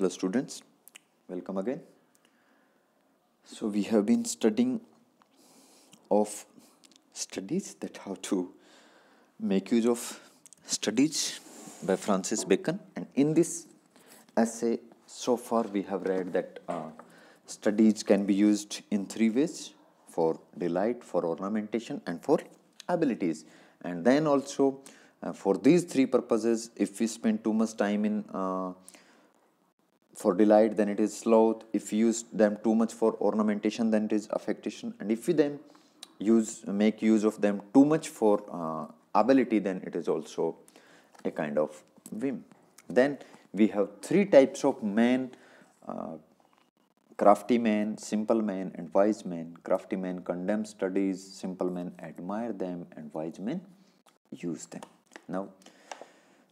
Hello students, welcome again. So we have been studying of studies, that how to make use of studies by Francis Bacon, and in this essay so far we have read that studies can be used in three ways: for delight, for ornamentation and for abilities. And then also for these three purposes, if we spend too much time in for delight, then it is sloth. If you use them too much for ornamentation, then it is affectation. And if we then make use of them too much for ability, then it is also a kind of whim. Then we have three types of men: crafty man, simple man and wise man. Crafty men condemn studies, simple men admire them, and wise men use them. Now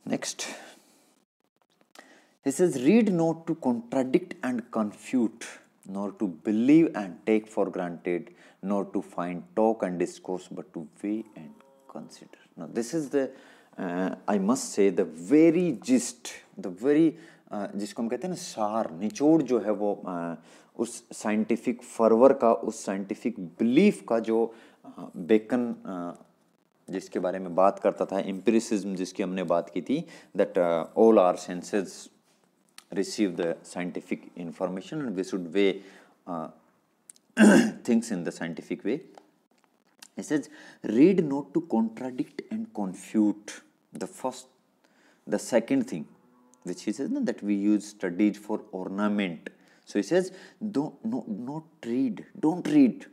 next, he says, read not to contradict and confute, nor to believe and take for granted, nor to find talk and discourse, but to weigh and consider. Now this is the I must say the very gist, the very जिसको हम कहते हैं ना सार, निचोड़ जो है वो उस साइंटिफिक फर्वर का, उस साइंटिफिक बिलीफ का जो बेकन जिसके बारे में बात करता था, एम्पिरिसिज्म जिसकी हमने बात की थी, that all are senses receive the scientific information and we should weigh things in the scientific way. He says, read not to contradict and confute. The second thing which he says, that we use studies for ornament. So he says, don't read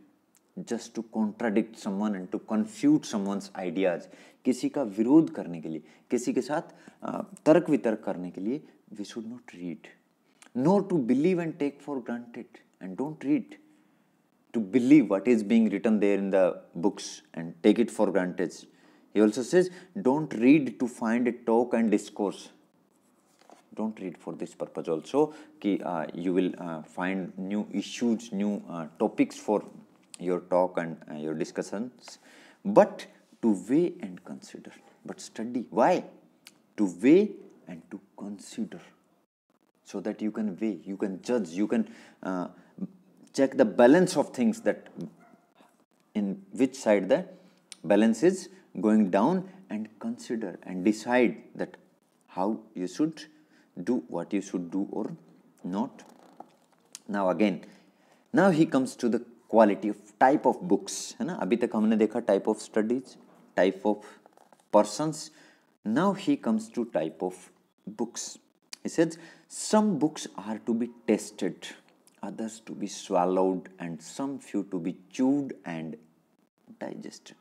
just to contradict someone and to confute someone's ideas. किसी का विरोध करने के लिए, किसी के साथ तर्क वितर्क करने के लिए we should not read. Nor to believe and take for granted. And don't read to believe what is being written there in the books and take it for granted. He also says, don't read to find a talk and discourse. Don't read for this purpose also, कि you will find new issues, new topics for your talk and your discussions, but to weigh and consider. But study. Why? To weigh and to consider, so that you can weigh, you can judge, you can check the balance of things, that in which side the balance is going down, and consider and decide that how you should do, what you should do or not. Now again, now he comes to the quality of type of books, है ना. अभी तक हमने देखा type of studies, type of persons. Now he comes to type of books. He says, some books are to be tasted, others to be swallowed, and some few to be chewed and digested.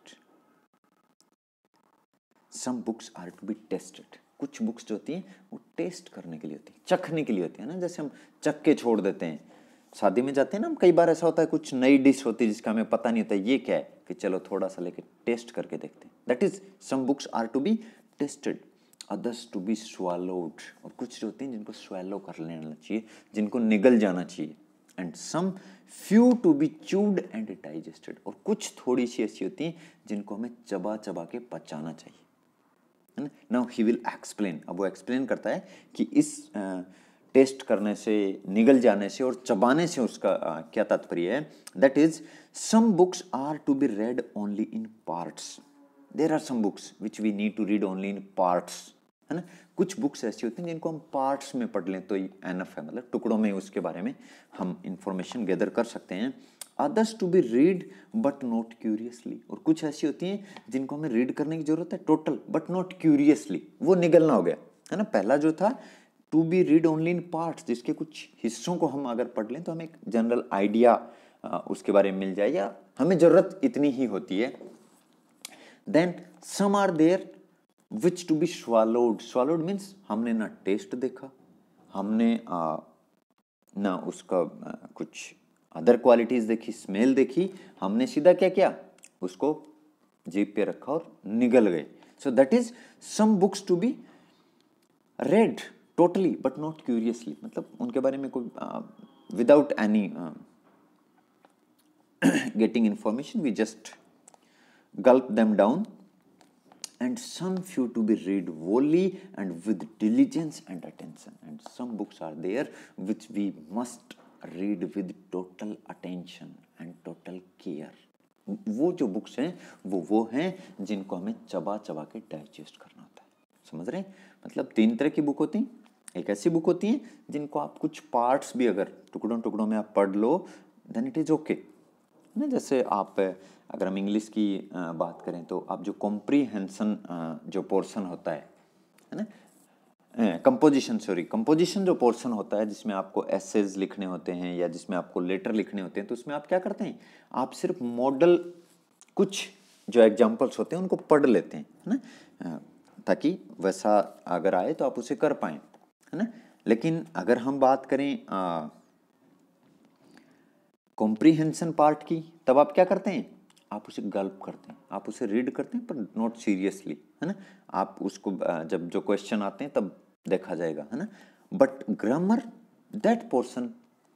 Some books are to be tasted. कुछ books जो होती हैं वो test करने के लिए होती है, चखने के लिए होती है ना. जैसे हम चख के छोड़ देते हैं, शादी में जाते हैं ना, कई बार ऐसा होता है कुछ नई डिश होती है जिसका हमें पता नहीं होता ये क्या है, कि चलो थोड़ा सा लेके टेस्ट करके देखते हैं. That is some books are to be tasted, others to be swallowed. और कुछ जो होती हैं जिनको swallow कर लेना चाहिए, जिनको निगल जाना चाहिए. And some few to be chewed and digested. और कुछ थोड़ी सी ऐसी होती हैं जिनको हमें चबा चबा के पचाना चाहिए, है ना. Now he will explain. अब वो एक्सप्लेन करता है कि इस टेस्ट करने से, निगल जाने से और चबाने से उसका क्या तात्पर्य है. That is, some books are to be read only in parts. There are some books which we need to read only in parts, है ना. कुछ बुक्स ऐसी होती हैं जिनको हम पार्ट्स में पढ़ लें तो एनफ है, मतलब टुकड़ों में उसके बारे में हम इंफॉर्मेशन गैदर कर सकते हैं. Others to be read but not curiously. और कुछ ऐसी होती हैं जिनको हमें रीड करने की जरूरत है टोटल, बट नॉट क्यूरियसली. वो निगलना हो गया, है ना. पहला जो था to be read only in parts, जिसके कुछ हिस्सों को हम अगर पढ़ लें तो हमें एक जनरल आइडिया उसके बारे में मिल जाए, या हमें जरूरत इतनी ही होती है. Then some are there which to be swallowed. swallowed means हमने ना टेस्ट देखा, हमने ना उसका कुछ अदर क्वालिटीज देखी, स्मेल देखी, हमने सीधा क्या किया, उसको जीभ पे रखा और निगल गए. So that is some books to be read totally but not curiously. मतलब उनके बारे में कोई without any getting information, we just gulp them down and some few to be read wholly and with diligence and attention, and some books are there which we must read with total attention and total care. वो जो books हैं वो हैं जिनको हमें चबा चबा के डाइजेस्ट करना होता है, समझ रहे हैं? मतलब 3 तरह की बुक होती हैं। एक ऐसी बुक होती है जिनको आप कुछ पार्ट्स भी अगर टुकड़ों टुकड़ों में आप पढ़ लो देन इट इज़ ओके ना। जैसे आप अगर हम इंग्लिश की बात करें तो आप जो कॉम्प्रीहेंशन जो पोर्शन होता है ना, कंपोजिशन जो पोर्शन होता है जिसमें आपको एसेज लिखने होते हैं या जिसमें आपको लेटर लिखने होते हैं, तो उसमें आप क्या करते हैं, आप सिर्फ मॉडल कुछ जो एग्जाम्पल्स होते हैं उनको पढ़ लेते हैं, है ना, ताकि वैसा अगर आए तो आप उसे कर पाएँ, है ना। लेकिन अगर हम बात करें कॉम्प्रीहेंशन पार्ट की, तब आप क्या करते हैं, आप उसे गल्प करते हैं, आप उसे रीड करते हैं पर नॉट सीरियसली, है ना। आप उसको जब जो क्वेश्चन आते हैं तब देखा जाएगा, है ना। But grammar that portion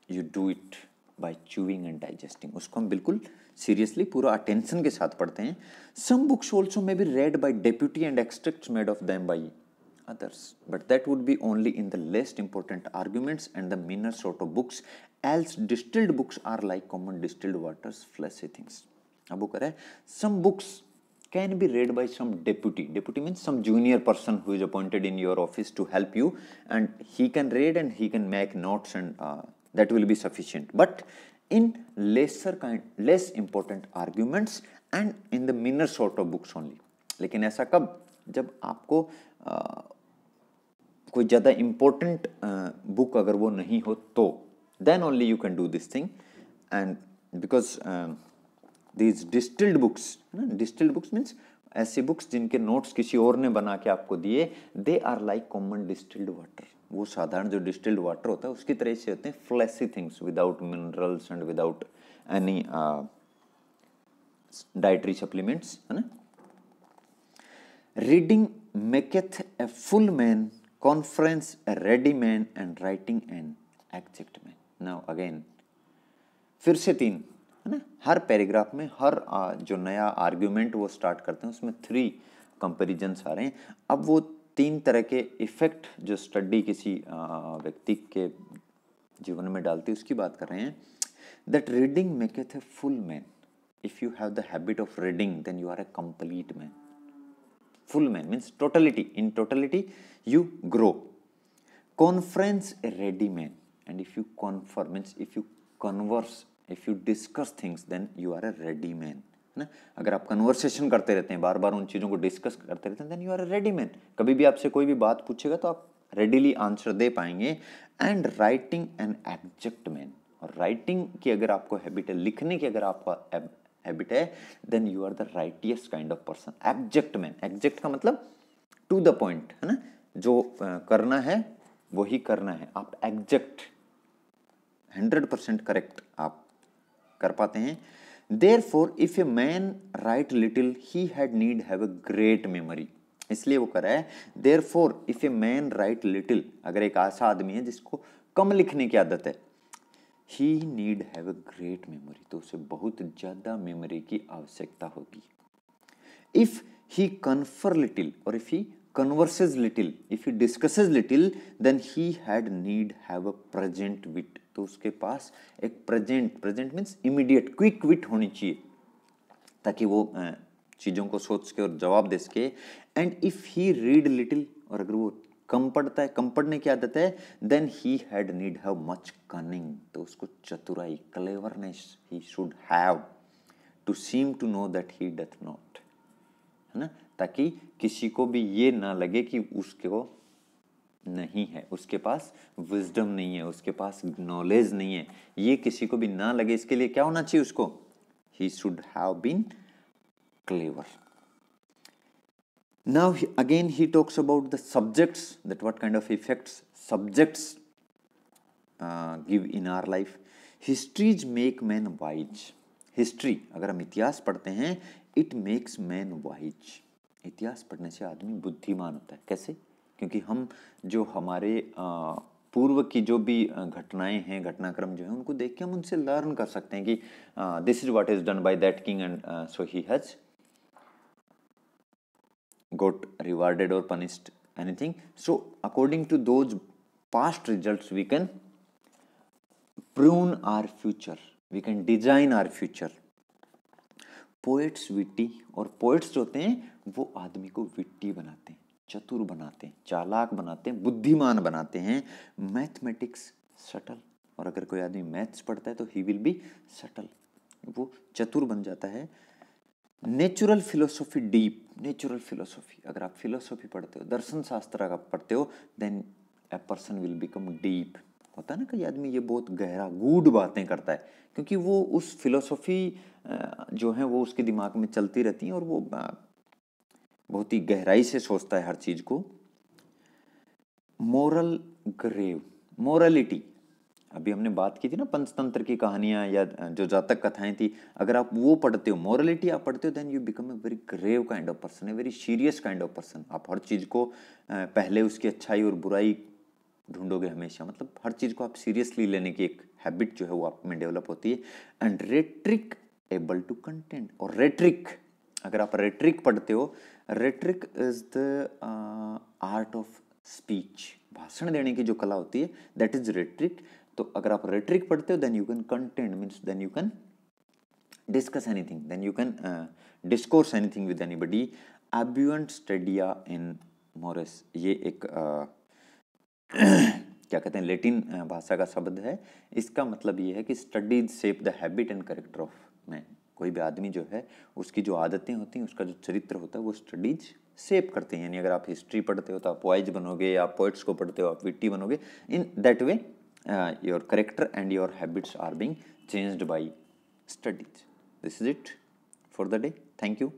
you do it by chewing and digesting, उसको हम बिल्कुल सीरियसली पूरा अटेंशन के साथ पढ़ते हैं। Some books also may be read by deputy and extracts made of them by others, but that would be only in the least important arguments and the meaner sort of books, else distilled books are like common distilled waters, fleshy things. अब वो कह रहा है some books can be read by some deputy means some junior person who is appointed in your office to help you, and he can read and he can make notes and that will be sufficient, but in less important arguments and in the meaner sort of books only. लेकिन ऐसा कब, जब आपको कोई ज़्यादा important book अगर वो नहीं हो तो then only you can do this thing, and because these distilled books, distilled books means ऐसी बुक्स जिनके नोट्स किसी और ने बना के आपको दिए, they are like common distilled water, वो साधारण जो डिस्टिल्ड वाटर होता है उसकी तरह से होते हैं, flashy things without minerals and without any dietary supplements, है ना। Reading maketh a full man, conference a ready man and writing an exact man. Now again फिर से 3, है ना, हर पैराग्राफ में हर जो नया आर्ग्यूमेंट वो स्टार्ट करते हैं उसमें 3 कंपेरिजन्स आ रहे हैं। अब वो 3 तरह के इफेक्ट जो स्टडी किसी व्यक्ति के जीवन में डालती है उसकी बात कर रहे हैं। That reading maketh a full man, if you have the habit of reading then you are a complete man. Full man means totality. In totality, you grow. Conference a ready man, and if you confer means if you converse, if you discuss things, then you are a ready man. है ना, अगर आप conversation करते रहते हैं, बार बार उन चीज़ों को डिस्कस करते रहते हैं, then you are a ready man. कभी भी आपसे कोई भी बात पूछेगा तो आप रेडीली आंसर दे पाएंगे। And writing N abject man, और राइटिंग की अगर आपको हैबिट है, लिखने की अगर आपका हैबिट है, then you are the righteous kind of person. Abject man, exact का मतलब टू द पॉइंट, है ना, जो करना है वही करना है, आप एग्जैक्ट 100% करेक्ट आप कर पाते हैं। Therefore if a man right little he had need have a great memory, इसलिए वो कर रहा है therefore if a man right little, अगर एक ऐसा आदमी है जिसको कम लिखने की आदत है, he need have a great memory, तो उसे बहुत ज़्यादा मेमोरी की आवश्यकता होगी। If he confer little or if he converses little, if he discusses little, then he had need have a present wit, तो उसके पास एक present means immediate quick wit होनी चाहिए ताकि वो चीज़ों को सोच के और जवाब दे सके। And if he read little, और अगर वो कम पढ़ता है, कम पढ़ने की आदत है, then he had need have much cunning, तो उसको चतुराई, cleverness he should have to seem to know that he doth not, है ना, ताकि किसी को भी ये ना लगे कि उसको नहीं है, उसके पास विजडम नहीं है, उसके पास नॉलेज नहीं है, ये किसी को भी ना लगे, इसके लिए क्या होना चाहिए उसको, he should have been clever. Now again he talks about the subjects, that what kind of effects subjects give in our life. Histories make men wise. History, अगर हम इतिहास पढ़ते हैं, it makes man wise. इतिहास पढ़ने से आदमी बुद्धिमान होता है। कैसे? क्योंकि हम जो हमारे पूर्व की जो भी घटनाएं हैं, घटनाक्रम जो है, उनको देख के हम उनसे लर्न कर सकते हैं कि this is what is done by that king and so he has got rewarded or punished anything. So according to those past results we can prune our future, we can design our future. Poets witty, और poets जो होते हैं वो आदमी को विट्टी बनाते हैं, चतुर बनाते हैं, चालाक बनाते हैं, बुद्धिमान बनाते हैं. मैथमेटिक्स सटल, और अगर कोई आदमी मैथ्स पढ़ता है तो ही विल बी सटल, वो चतुर बन जाता है. Natural philosophy deep, natural philosophy, अगर आप फिलोसॉफी पढ़ते हो, दर्शन शास्त्र का पढ़ते हो, then a person will become deep. होता है ना कई आदमी ये बहुत गहरा गूढ़ बातें करता है, क्योंकि वो उस फिलोसॉफी जो है वो उसके दिमाग में चलती रहती हैं और वो बहुत ही गहराई से सोचता है हर चीज को. मोरल ग्रेव, मोरलिटी, अभी हमने बात की थी ना पंचतंत्र की कहानियां या जो जातक कथाएं थी, अगर आप वो पढ़ते हो, मोरलिटी आप पढ़ते हो, then you become a very grave kind of person, a very serious kind of person. आप हर चीज को पहले उसकी अच्छाई और बुराई ढूंढोगे हमेशा, मतलब हर चीज को आप सीरियसली लेने की एक हैबिट जो है वो आप में डेवलप होती है. And rhetoric able to contend, और रेट्रिक, अगर आप रेट्रिक पढ़ते हो, rhetoric is the art of speech, भाषण देने की जो कला होती है, दैट इज रेट्रिक. तो अगर आप रेट्रिक पढ़ते हो, then you can content, means then you can discuss anything, then you can discourse anything with anybody. एब्यूएंट स्टेडिया इन मोरस, ये एक क्या कहते हैं, लेटिन भाषा का शब्द है. इसका मतलब ये है कि studies shape the habit and character of man. कोई भी आदमी जो है उसकी जो आदतें होती हैं, उसका जो चरित्र होता है, वो स्टडीज शेप करते हैं. यानी अगर आप हिस्ट्री पढ़ते हो तो आप वाइज बनोगे, आप पोइट्स को पढ़ते हो आप विट्टी बनोगे. In that way your character and your habits are being changed by studies. This is it for the day. Thank you.